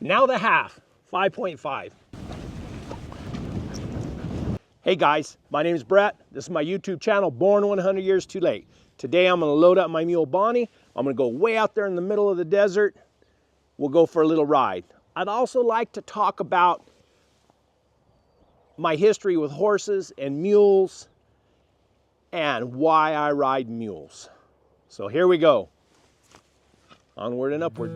Now the half, 5.5. Hey guys, my name is Brett. This is my YouTube channel, Born 100 Years Too Late. Today I'm gonna load up my mule Bonnie. I'm gonna go way out there in the middle of the desert. We'll go for a little ride. I'd also like to talk about my history with horses and mules and why I ride mules. So here we go. Onward and upward.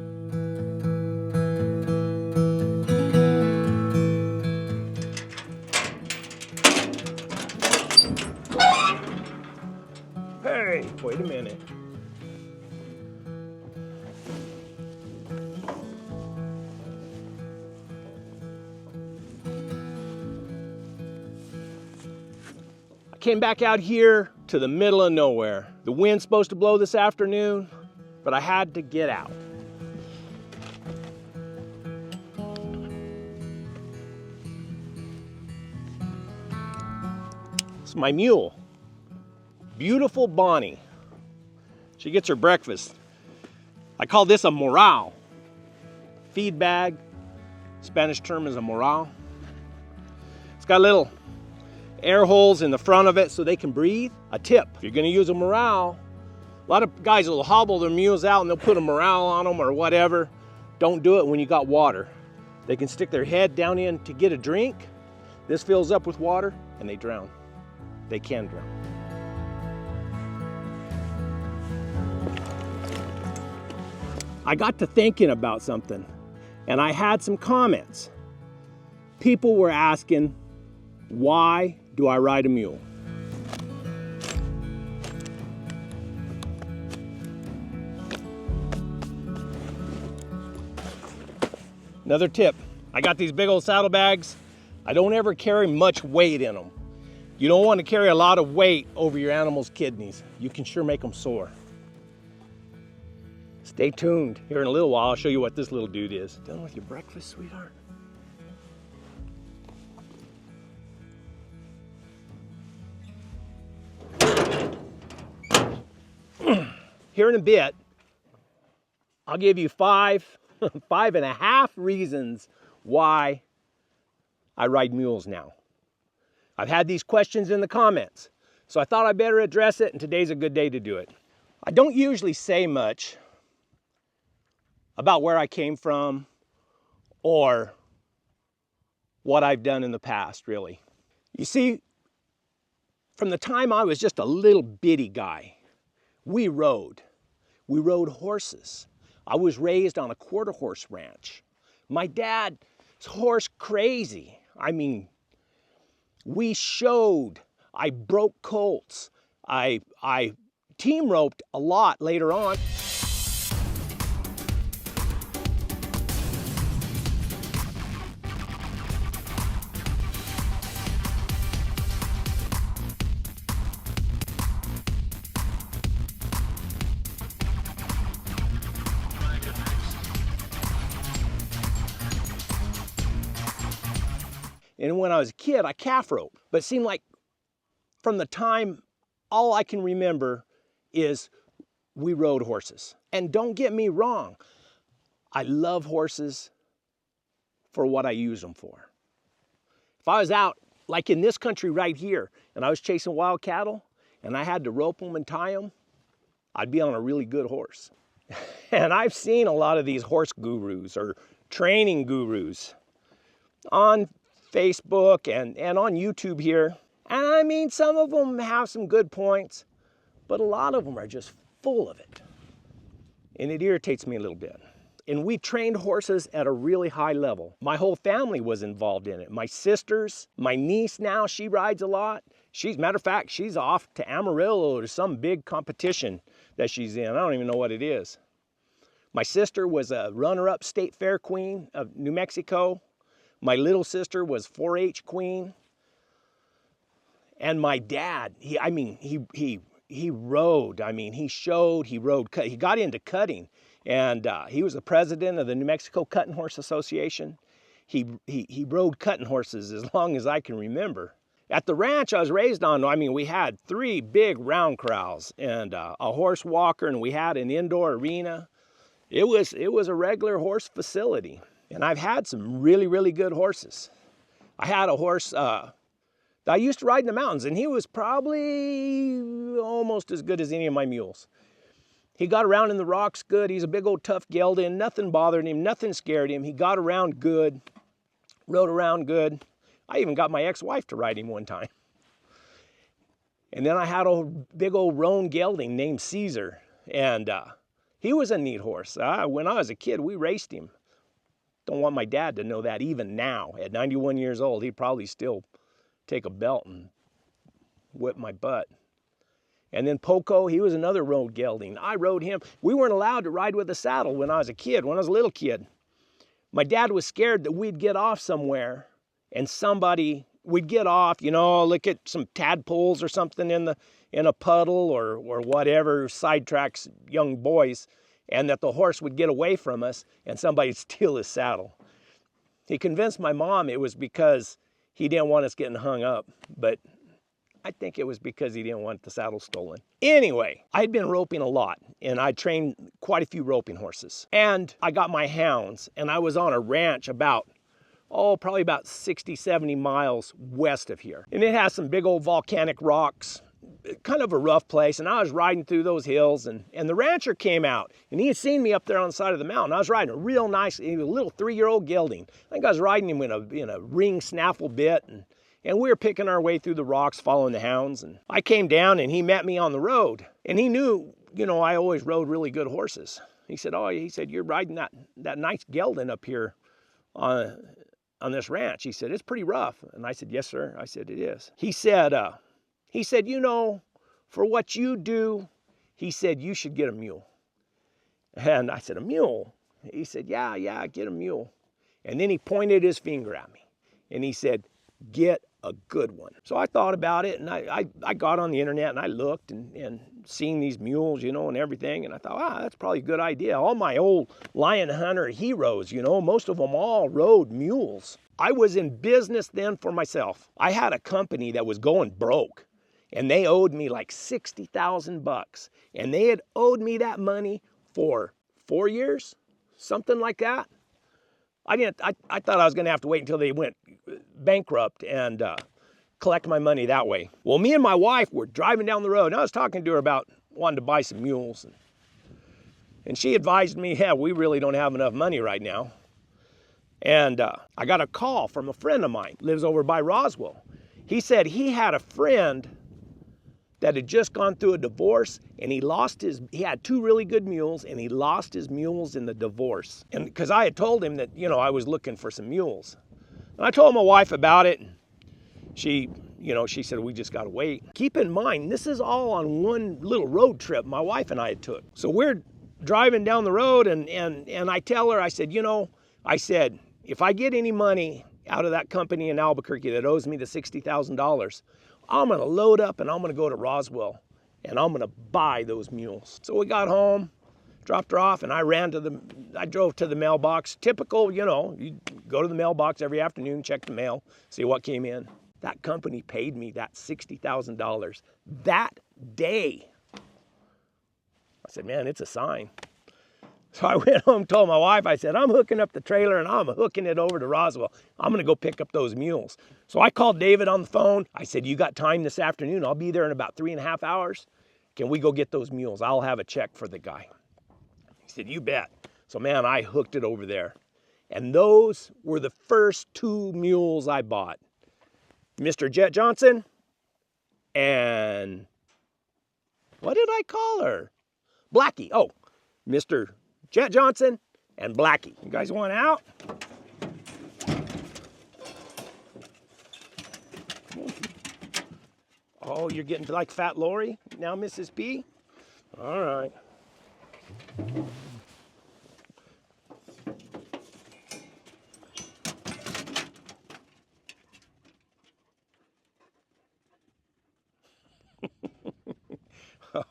Hey, wait a minute. I came back out here to the middle of nowhere. The wind's supposed to blow this afternoon, but I had to get out. It's my mule. Beautiful Bonnie. She gets her breakfast. I call this a morale. Feed bag. Spanish term is a morale. It's got little air holes in the front of it so they can breathe. A tip, if you're gonna use a morale, a lot of guys will hobble their mules out and they'll put a morale on them or whatever. Don't do it when you got water. They can stick their head down in to get a drink. This fills up with water and they drown. They can drown. I got to thinking about something and I had some comments. People were asking, why do I ride a mule? Another tip, I got these big old saddlebags. I don't ever carry much weight in them. You don't want to carry a lot of weight over your animal's kidneys. You can sure make them sore. Stay tuned. Here in a little while, I'll show you what this little dude is. Done with your breakfast, sweetheart? Here in a bit, I'll give you five and a half reasons why I ride mules now. I've had these questions in the comments, so I thought I better address it, and today's a good day to do it. I don't usually say much about where I came from or what I've done in the past, really. You see, from the time I was just a little bitty guy, we rode. We rode horses. I was raised on a quarter horse ranch. My dad's horse crazy. I mean, we showed. I broke colts. I team roped a lot later on. And when I was a kid, I calf roped. But it seemed like from the time, all I can remember is we rode horses. And don't get me wrong, I love horses for what I use them for. If I was out, like in this country right here, and I was chasing wild cattle, and I had to rope them and tie them, I'd be on a really good horse. And I've seen a lot of these horse gurus or training gurus on Facebook and on YouTube here. And I mean, some of them have some good points, but a lot of them are just full of it. And it irritates me a little bit. And we trained horses at a really high level. My whole family was involved in it. My sisters, my niece now, she rides a lot. Matter of fact, she's off to Amarillo to some big competition that she's in. I don't even know what it is. My sister was a runner-up state fair queen of New Mexico. My little sister was 4-H queen. And my dad, he rode. I mean, he showed, he rode, he got into cutting. And he was the president of the New Mexico Cutting Horse Association. He rode cutting horses as long as I can remember. At the ranch I was raised on, I mean, we had 3 big round corrals and a horse walker, and we had an indoor arena. It was a regular horse facility. And I've had some really, really good horses. I had a horse that I used to ride in the mountains, and he was probably almost as good as any of my mules. He got around in the rocks good. He's a big old tough gelding. Nothing bothered him. Nothing scared him. He got around good, rode around good. I even got my ex-wife to ride him one time. And then I had a big old roan gelding named Caesar, and he was a neat horse. When I was a kid, we raced him. Don't want my dad to know that even now. At 91 years old, he'd probably still take a belt and whip my butt. And then Poco, he was another road gelding. I rode him. We weren't allowed to ride with a saddle when I was a kid, when I was a little kid. My dad was scared that we'd get off somewhere and we'd get off, you know, look at some tadpoles or something in a puddle or whatever sidetracks young boys, and that the horse would get away from us and somebody'd steal his saddle. He convinced my mom it was because he didn't want us getting hung up, but I think it was because he didn't want the saddle stolen. Anyway, I'd been roping a lot, and I trained quite a few roping horses. And I got my hounds, and I was on a ranch probably about 60, 70 miles west of here. And it has some big old volcanic rocks, kind of a rough place. And I was riding through those hills, and the rancher came out, and he had seen me up there on the side of the mountain. I was riding a real nice, he was a little 3-year-old gelding. I think I was riding him in a ring snaffle bit, and we were picking our way through the rocks, following the hounds. And I came down, and he met me on the road. And he knew, you know, I always rode really good horses. He said, you're riding that nice gelding up here on this ranch. He said, it's pretty rough. And I said, yes, sir. I said, it is. He said, you know, for what you do, he said, you should get a mule. And I said, a mule? He said, yeah, get a mule. And then he pointed his finger at me, and he said, get a good one. So I thought about it, and I got on the internet, and I looked and seen these mules, you know, and everything, and I thought, that's probably a good idea. All my old lion hunter heroes, you know, most of them all rode mules. I was in business then for myself. I had a company that was going broke, and they owed me like $60,000, and they had owed me that money for 4 years, something like that. I thought I was going to have to wait until they went bankrupt and collect my money that way. Well, me and my wife were driving down the road, and I was talking to her about wanting to buy some mules. And she advised me, we really don't have enough money right now. And I got a call from a friend of mine, lives over by Roswell. He said he had a friend that had just gone through a divorce, and he had 2 really good mules, and he lost his mules in the divorce. And because I had told him that, you know, I was looking for some mules. And I told my wife about it, and she said, we just gotta wait. Keep in mind, this is all on one little road trip my wife and I had took. So we're driving down the road, and I tell her, I said, if I get any money out of that company in Albuquerque that owes me the $60,000, I'm gonna load up and I'm gonna go to Roswell and I'm gonna buy those mules. So we got home, dropped her off, and I drove to the mailbox. Typical, you know, you go to the mailbox every afternoon, check the mail, see what came in. That company paid me that $60,000 that day. I said, man, it's a sign. So I went home, told my wife, I said, I'm hooking up the trailer and I'm hooking it over to Roswell. I'm gonna go pick up those mules. So I called David on the phone. I said, you got time this afternoon? I'll be there in about 3.5 hours. Can we go get those mules? I'll have a check for the guy. He said, you bet. So man, I hooked it over there. And those were the first 2 mules I bought. Mr. Jet Johnson and what did I call her? Blackie. Oh, Mr. Jet Johnson and Blackie. You guys want out? Oh, you're getting like Fat Lori now, Mrs. P? All right.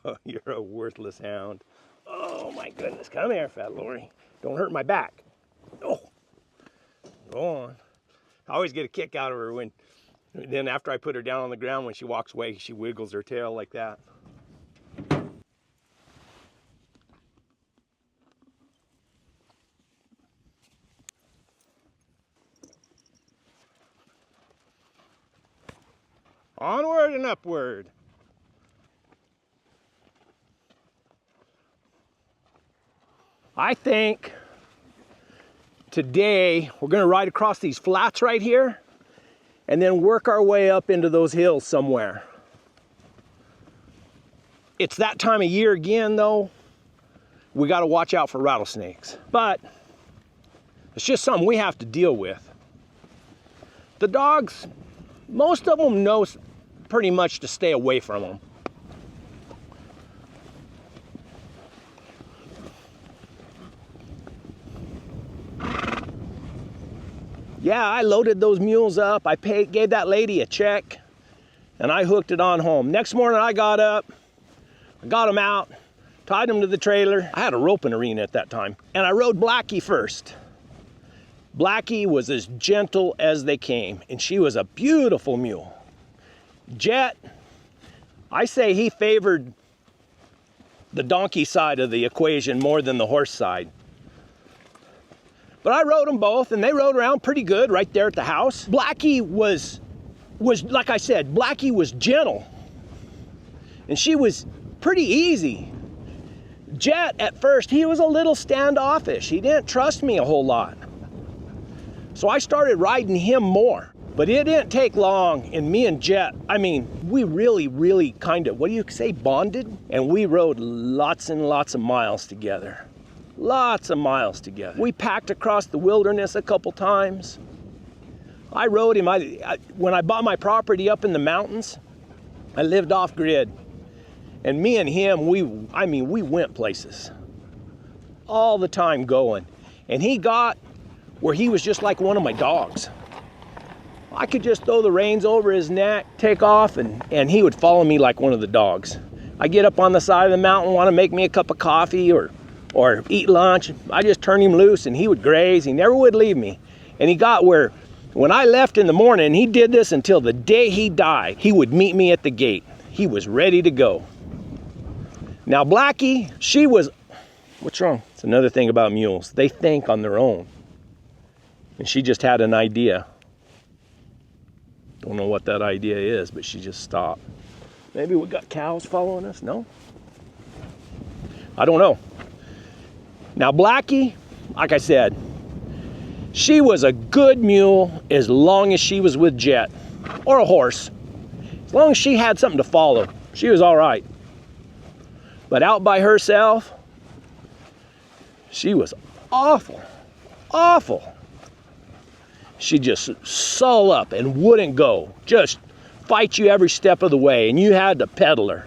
Oh, you're a worthless hound. Oh my goodness, come here, Fat Lori. Don't hurt my back. Oh, go on. I always get a kick out of her then after I put her down on the ground, when she walks away, she wiggles her tail like that. Onward and upward. I think today we're going to ride across these flats right here and then work our way up into those hills somewhere. It's that time of year again though. We got to watch out for rattlesnakes, but it's just something we have to deal with. The dogs, most of them know pretty much to stay away from them. Yeah, I loaded those mules up. I gave that lady a check, and I hooked it on home. Next morning I got up, I got them out, tied them to the trailer. I had a roping arena at that time, and I rode Blackie first. Blackie was as gentle as they came, and she was a beautiful mule. Jet, I say he favored the donkey side of the equation more than the horse side. But I rode them both, and they rode around pretty good right there at the house. Blackie was like I said, Blackie was gentle, and she was pretty easy. Jet, at first, he was a little standoffish. He didn't trust me a whole lot. So I started riding him more. But it didn't take long, and me and Jet, I mean, we really kind of, what do you say, bonded? And we rode lots and lots of miles together. Lots of miles together. We packed across the wilderness a couple times. I rode him, when I bought my property up in the mountains, I lived off grid. And me and him, we went places. All the time going. And he got where he was just like one of my dogs. I could just throw the reins over his neck, take off, and he would follow me like one of the dogs. I get up on the side of the mountain, want to make me a cup of coffee or eat lunch. I just turn him loose and he would graze. He never would leave me. And he got where, when I left in the morning, he did this until the day he died. He would meet me at the gate. He was ready to go. Now Blackie, she was, what's wrong? It's another thing about mules. They think on their own. And she just had an idea. Don't know what that idea is, but she just stopped. Maybe we got cows following us? No? I don't know. Now Blackie, like I said, she was a good mule as long as she was with Jet, or a horse. As long as she had something to follow, she was all right. But out by herself, she was awful, awful. She'd just sull up and wouldn't go, just fight you every step of the way, and you had to pedal her.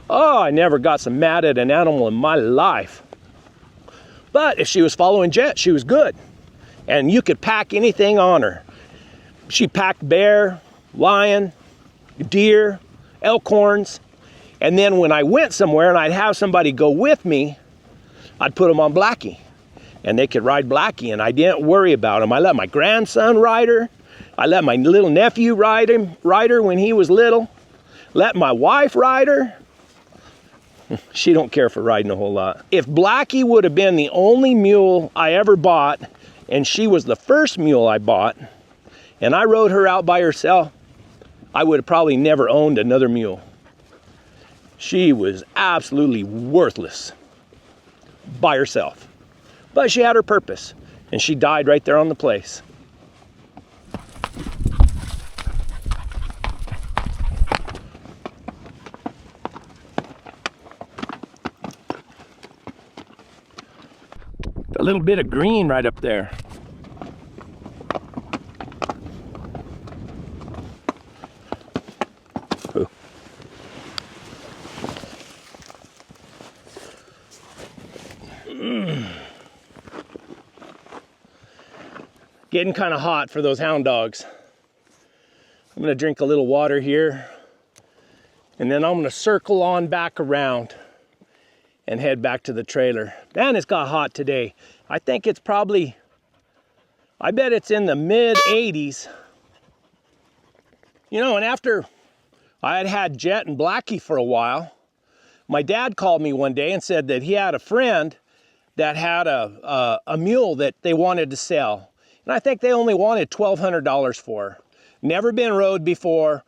Oh, I never got so mad at an animal in my life. But if she was following Jet, she was good. And you could pack anything on her. She packed bear, lion, deer, elk horns. And then when I went somewhere and I'd have somebody go with me, I'd put them on Blackie. And they could ride Blackie, and I didn't worry about him. I let my grandson ride her. I let my little nephew ride her when he was little. Let my wife ride her. She don't care for riding a whole lot. If Blackie would have been the only mule I ever bought, and she was the first mule I bought, and I rode her out by herself, I would have probably never owned another mule. She was absolutely worthless by herself. But she had her purpose, and she died right there on the place. A little bit of green right up there. Ooh. Getting kind of hot for those hound dogs. I'm gonna drink a little water here, and then I'm gonna circle on back around and head back to the trailer. Man, it's got hot today. I think it's probably, I bet it's in the mid 80s. You know, and after I had had Jet and Blackie for a while, my dad called me one day and said that he had a friend that had a mule that they wanted to sell. And I think they only wanted $1,200 for her. Never been rode before,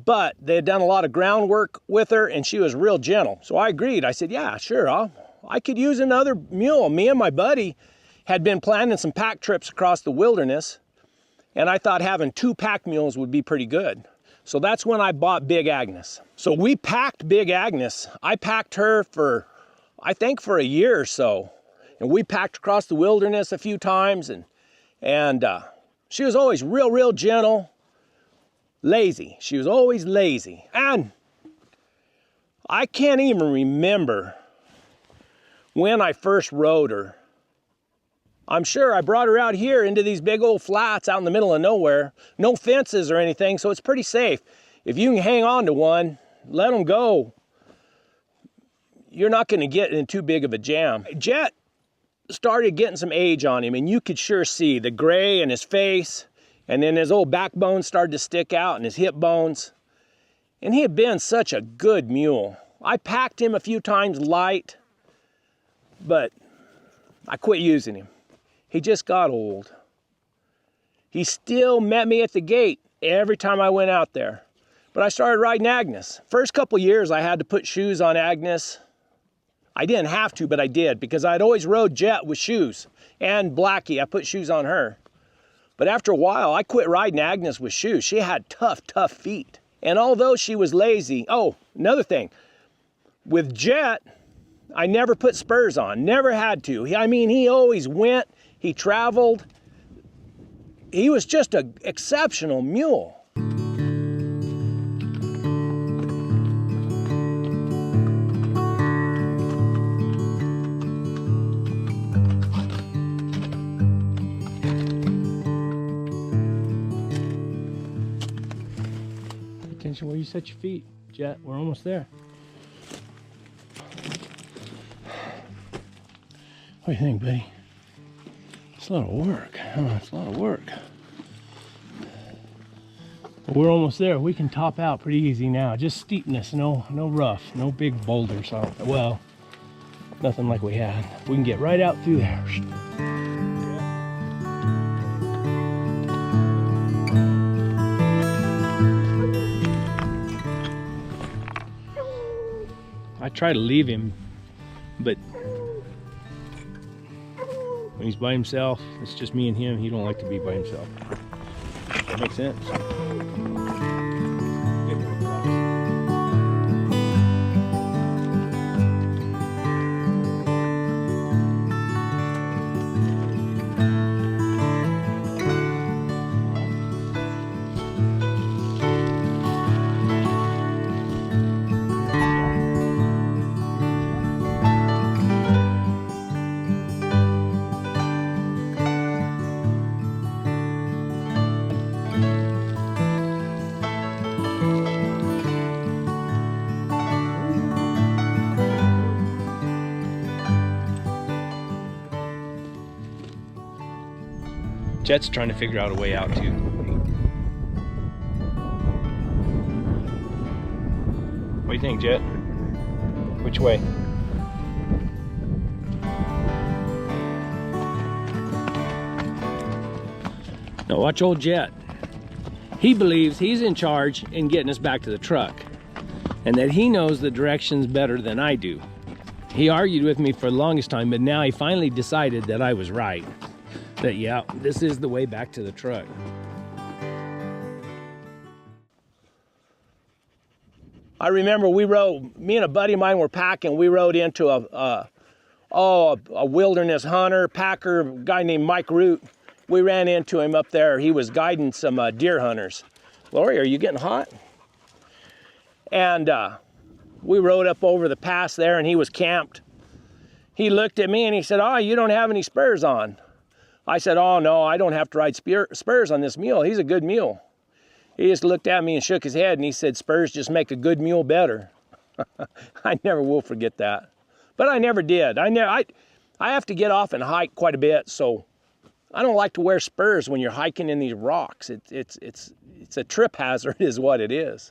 but they had done a lot of groundwork with her and she was real gentle. So I agreed. I said, yeah, sure, I could use another mule. Me and my buddy had been planning some pack trips across the wilderness, and I thought having 2 pack mules would be pretty good. So that's when I bought Big Agnes. So we packed Big Agnes. I packed her for, I think, for a year or so. And we packed across the wilderness a few times, and she was always real gentle, lazy. She was always lazy. And I can't even remember when I first rode her. I'm sure I brought her out here into these big old flats out in the middle of nowhere. No fences or anything, so it's pretty safe. If you can hang on to one, let them go. You're not gonna get in too big of a jam. Jet started getting some age on him, and you could sure see the gray in his face, and then his old backbone started to stick out and his hip bones. And he had been such a good mule. I packed him a few times light, but I quit using him. He just got old. He still met me at the gate every time I went out there. But I started riding Agnes. First couple years I had to put shoes on Agnes. I didn't have to, but I did, because I'd always rode Jet with shoes. And Blackie, I put shoes on her. But after a while, I quit riding Agnes with shoes. She had tough feet. And although she was lazy, oh, another thing. With Jet, I never put spurs on, never had to. I mean, he always went. He traveled. He was just an exceptional mule. Pay attention where you set your feet, Jet. We're almost there. What do you think, buddy? It's a lot of work. It's a lot of work. But we're almost there. We can top out pretty easy now. Just steepness, no rough, no big boulders. Well, nothing like we had. We can get right out through there. I try to leave him, but when he's by himself, it's just me and him. He don't like to be by himself. That makes sense. Jet's trying to figure out a way out too. What do you think, Jet? Which way? Now watch old Jet. He believes he's in charge in getting us back to the truck, and that he knows the directions better than I do. He argued with me for the longest time, but now he finally decided that I was right. That, yeah, this is the way back to the truck. I remember me and a buddy of mine were packing. We rode into a wilderness hunter, packer, a guy named Mike Root. We ran into him up there. He was guiding some deer hunters. Lori, are you getting hot? And we rode up over the pass there, and he was camped. He looked at me and he said, "Oh, you don't have any spurs on." I said, "Oh no, I don't have to ride spurs on this mule. He's a good mule." He just looked at me and shook his head and he said, "Spurs just make a good mule better." I never will forget that. But I never did. I have to get off and hike quite a bit, so I don't like to wear spurs when you're hiking in these rocks. It's a trip hazard is what it is.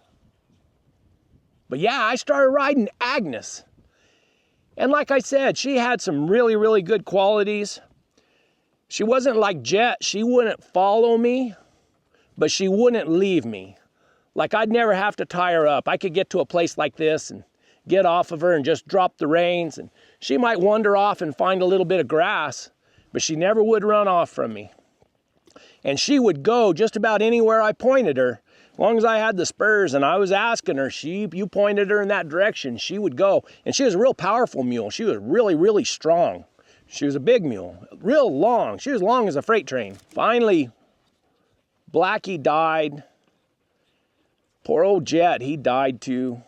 But yeah, I started riding Agnes. And like I said, she had some really good qualities. She wasn't like Jet. She wouldn't follow me, but she wouldn't leave me. Like I'd never have to tie her up. I could get to a place like this and get off of her and just drop the reins, and she might wander off and find a little bit of grass, but she never would run off from me. And she would go just about anywhere I pointed her. As long as I had the spurs and I was asking her, you pointed her in that direction, she would go. And she was a real powerful mule. She was really, really strong. She was a big mule, real long. She was long as a freight train. Finally, Blackie died. Poor old Jet, he died too.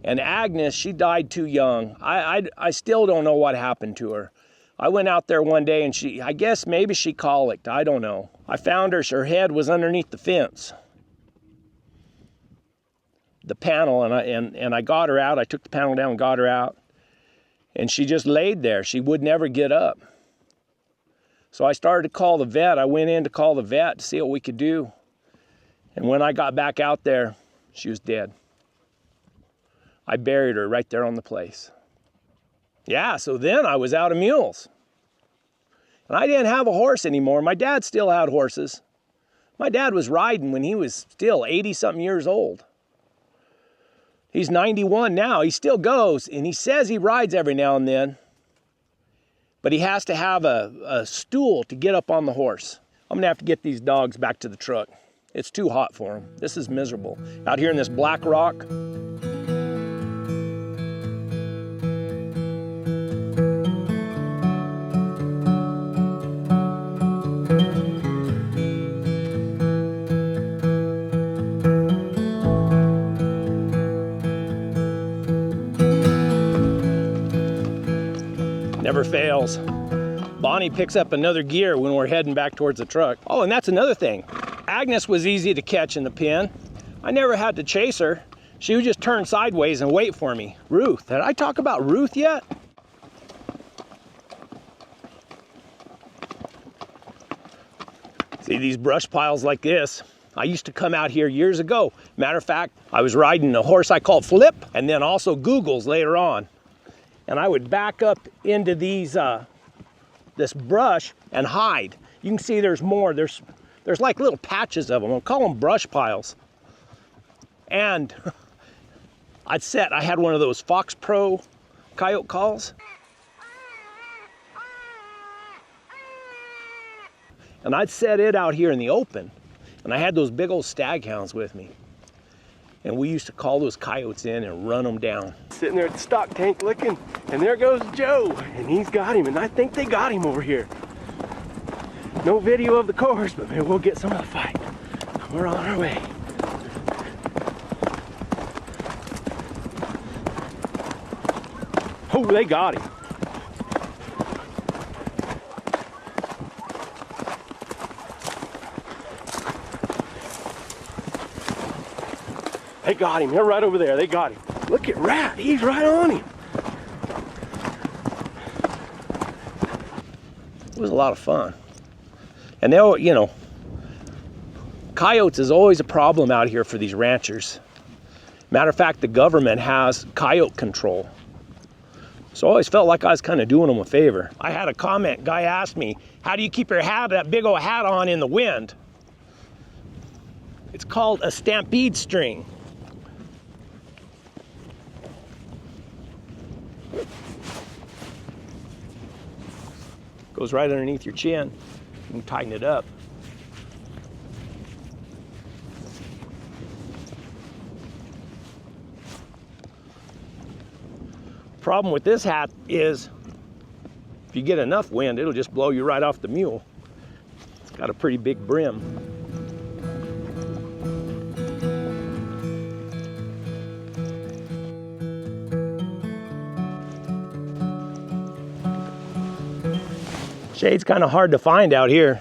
And Agnes, she died too young. I still don't know what happened to her. I went out there one day and I guess maybe she colicked, I don't know. I found her head was underneath the fence, the panel, and I got her out. I took the panel down and got her out. And she just laid there. She would never get up. So I started to call the vet. I went in to call the vet to see what we could do. And when I got back out there, she was dead. I buried her right there on the place. Yeah, so then I was out of mules. And I didn't have a horse anymore. My dad still had horses. My dad was riding when he was still 80-something years old. He's 91 now. He still goes, and he says he rides every now and then. But he has to have a stool to get up on the horse. I'm going to have to get these dogs back to the truck. It's too hot for them. This is miserable. Out here in this black rock. Never fails. Bonnie picks up another gear when we're heading back towards the truck. Oh, and that's another thing. Agnes was easy to catch in the pen. I never had to chase her. She would just turn sideways and wait for me. Ruth, did I talk about Ruth yet? See these brush piles like this? I used to come out here years ago. Matter of fact, I was riding a horse I called Flip, and then also Googles later on. And I would back up into these, this brush and hide. You can see there's more. There's like little patches of them. I'll call them brush piles. And I had one of those Fox Pro coyote calls. And I'd set it out here in the open. And I had those big old stag hounds with me. And we used to call those coyotes in and run them down. Sitting there at the stock tank looking, and there goes Joe, and he's got him, and I think they got him over here. No video of the course, but maybe we'll get some of the fight. We're on our way. Oh, they got him. They got him. They're right over there. They got him. Look at Rat. He's right on him. It was a lot of fun. And they, you know, coyotes is always a problem out here for these ranchers. Matter of fact, the government has coyote control. So I always felt like I was kind of doing them a favor. I had a comment. Guy asked me, how do you keep your hat, that big old hat on in the wind? It's called a stampede string. Goes right underneath your chin. You can tighten it up. Problem with this hat is if you get enough wind, it'll just blow you right off the mule. It's got a pretty big brim. Shade's kind of hard to find out here.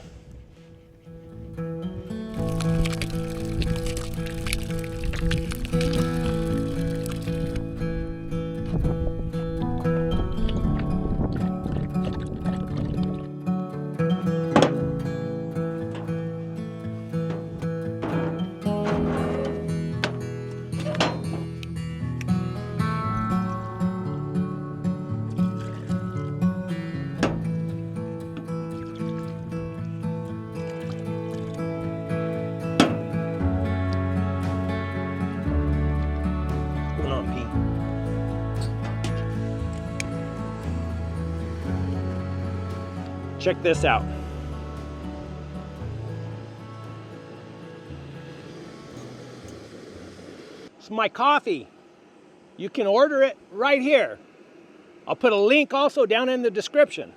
Check this out. It's my coffee. You can order it right here. I'll put a link also down in the description.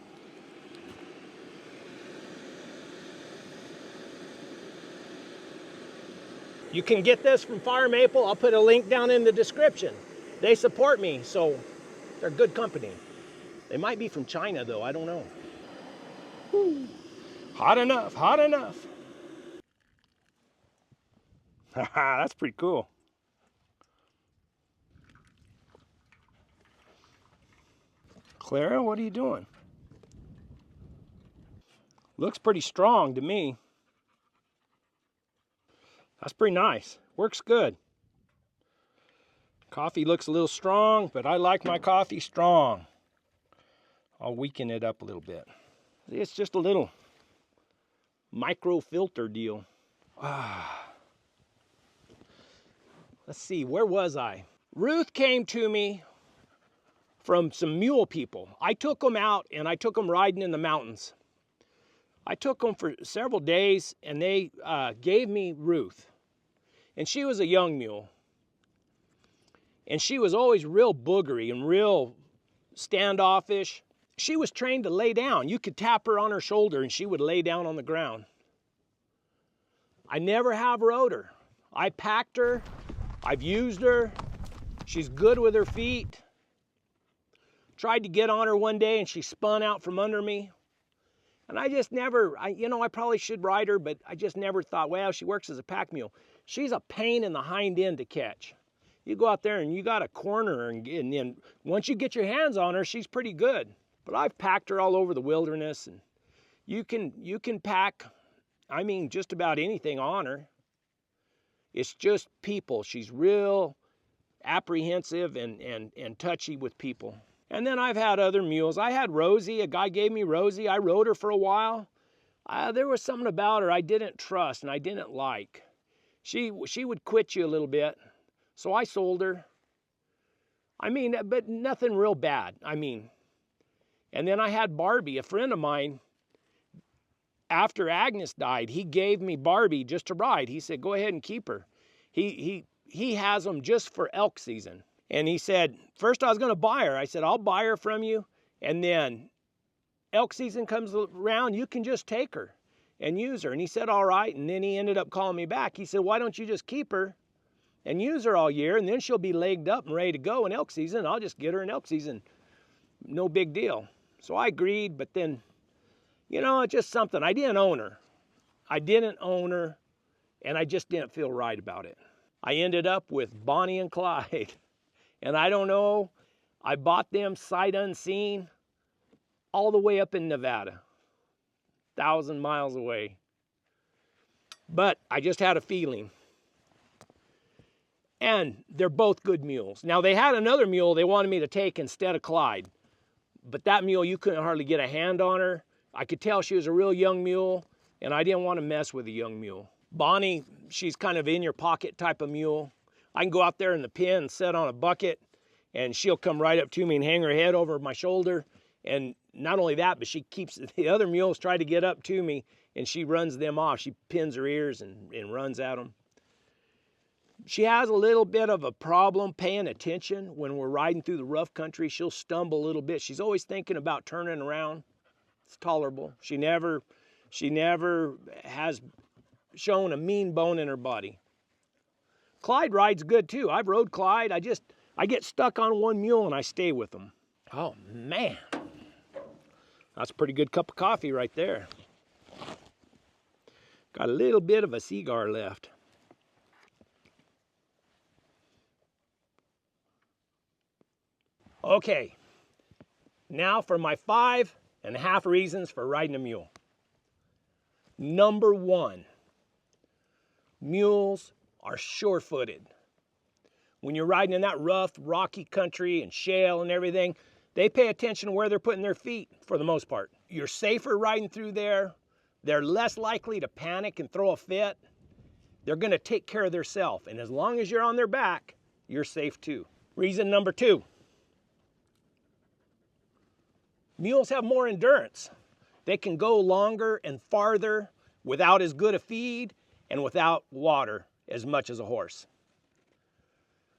You can get this from Fire Maple. I'll put a link down in the description. They support me, so they're good company. They might be from China though, I don't know. Whew. Hot enough, hot enough. Haha, that's pretty cool. Clara, what are you doing? Looks pretty strong to me. That's pretty nice. Works good. Coffee looks a little strong, but I like my coffee strong. I'll weaken it up a little bit. It's just a little micro filter deal. Let's see, where was I? Ruth came to me from some mule people. I took them out and I took them riding in the mountains. I took them for several days and they gave me Ruth. And she was a young mule. And she was always real boogery and real standoffish. She was trained to lay down. You could tap her on her shoulder and she would lay down on the ground. I never have rode her. I packed her. I've used her. She's good with her feet. Tried to get on her one day and she spun out from under me. And I just never, I probably should ride her, but I just never thought, well, she works as a pack mule. She's a pain in the hind end to catch. You go out there and you got to corner her, and then once you get your hands on her, she's pretty good. But I've packed her all over the wilderness, and you can pack, I mean, just about anything on her. It's just people. She's real apprehensive and touchy with people. And then I've had other mules. I had Rosie. A guy gave me Rosie. I rode her for a while. There was something about her I didn't trust and I didn't like. She would quit you a little bit. So I sold her. I mean, but nothing real bad. I mean, and then I had Barbie, a friend of mine. After Agnes died, he gave me Barbie just to ride. He said, go ahead and keep her. He has them just for elk season. And he said, first I was going to buy her. I said, I'll buy her from you. And then elk season comes around, you can just take her and use her. And he said, all right. And then he ended up calling me back. He said, why don't you just keep her and use her all year? And then she'll be legged up and ready to go in elk season. I'll just get her in elk season. No big deal. So I agreed, but then, it's just something. I didn't own her. And I just didn't feel right about it. I ended up with Bonnie and Clyde. And I don't know, I bought them sight unseen all the way up in Nevada, 1,000 miles away. But I just had a feeling. And they're both good mules. Now they had another mule they wanted me to take instead of Clyde. But that mule, you couldn't hardly get a hand on her. I could tell she was a real young mule, and I didn't want to mess with a young mule. Bonnie, she's kind of in your pocket type of mule. I can go out there in the pen and sit on a bucket and she'll come right up to me and hang her head over my shoulder. And not only that, but she keeps, the other mules try to get up to me and she runs them off. She pins her ears and runs at them. She has a little bit of a problem paying attention when we're riding through the rough country. She'll stumble a little bit. She's always thinking about turning around. It's tolerable. She never has shown a mean bone in her body. Clyde rides good too. I've rode Clyde. I get stuck on one mule and I stay with them. Oh man, that's a pretty good cup of coffee right there. Got a little bit of a cigar left. Okay, now for my 5.5 reasons for riding a mule. Number 1, mules are sure-footed. When you're riding in that rough, rocky country and shale and everything, they pay attention to where they're putting their feet for the most part. You're safer riding through there. They're less likely to panic and throw a fit. They're going to take care of themselves. And as long as you're on their back, you're safe too. Reason number 2. Mules have more endurance. They can go longer and farther without as good a feed and without water as much as a horse.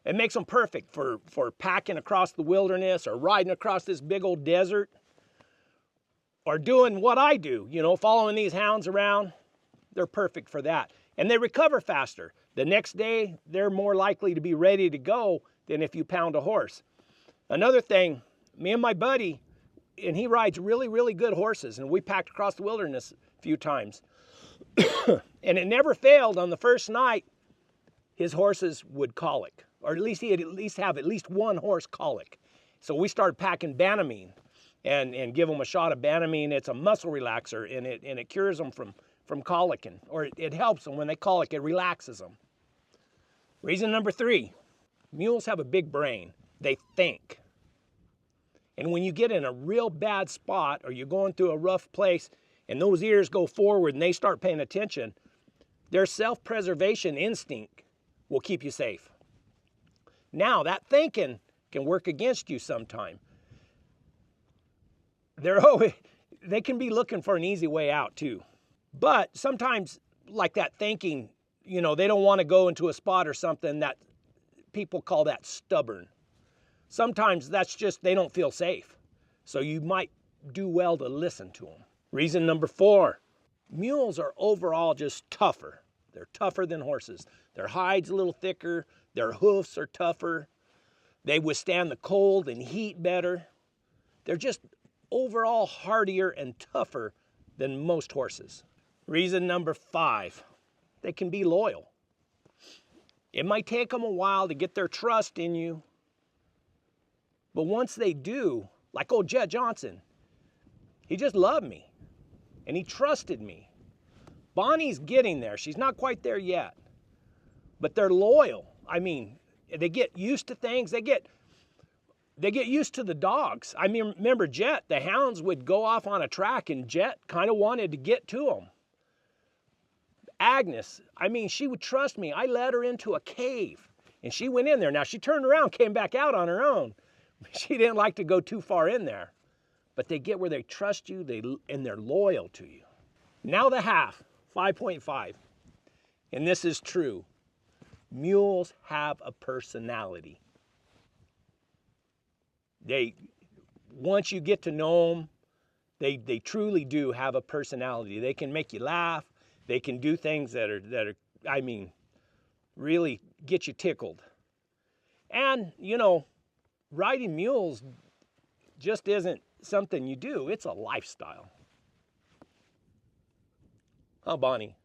It makes them perfect for packing across the wilderness or riding across this big old desert or doing what I do, you know, following these hounds around. They're perfect for that. And they recover faster. The next day, they're more likely to be ready to go than if you pound a horse. Another thing, me and my buddy, and he rides really, really good horses, and we packed across the wilderness a few times. And it never failed. On the first night, his horses would colic, or at least he'd have at least one horse colic. So we started packing Banamine and give them a shot of Banamine. It's a muscle relaxer, and it cures them from colicking, or it helps them when they colic. It relaxes them. Reason number 3, mules have a big brain. They think. And when you get in a real bad spot or you're going through a rough place and those ears go forward and they start paying attention, their self-preservation instinct will keep you safe. Now, that thinking can work against you sometime. They can be looking for an easy way out too. But sometimes, like that thinking, you know, they don't want to go into a spot or something that people call that stubborn. Sometimes that's just they don't feel safe. So you might do well to listen to them. Reason number 4, mules are overall just tougher. They're tougher than horses. Their hide's a little thicker. Their hoofs are tougher. They withstand the cold and heat better. They're just overall hardier and tougher than most horses. Reason number 5, they can be loyal. It might take them a while to get their trust in you, but once they do, like old Jet Johnson, he just loved me and he trusted me. Bonnie's getting there. She's not quite there yet, but they're loyal. I mean, they get used to things. They get used to the dogs. I mean, remember Jet, the hounds would go off on a track and Jet kind of wanted to get to them. Agnes, I mean, she would trust me. I led her into a cave and she went in there. Now she turned around, came back out on her own. She didn't like to go too far in there, but they get where they trust you and they're loyal to you. Now the half, 5.5, and this is true. Mules have a personality. Once you get to know them, they truly do have a personality. They can make you laugh. They can do things that are, I mean, really get you tickled. And, you know, riding mules just isn't something you do. It's a lifestyle. Oh, Bonnie.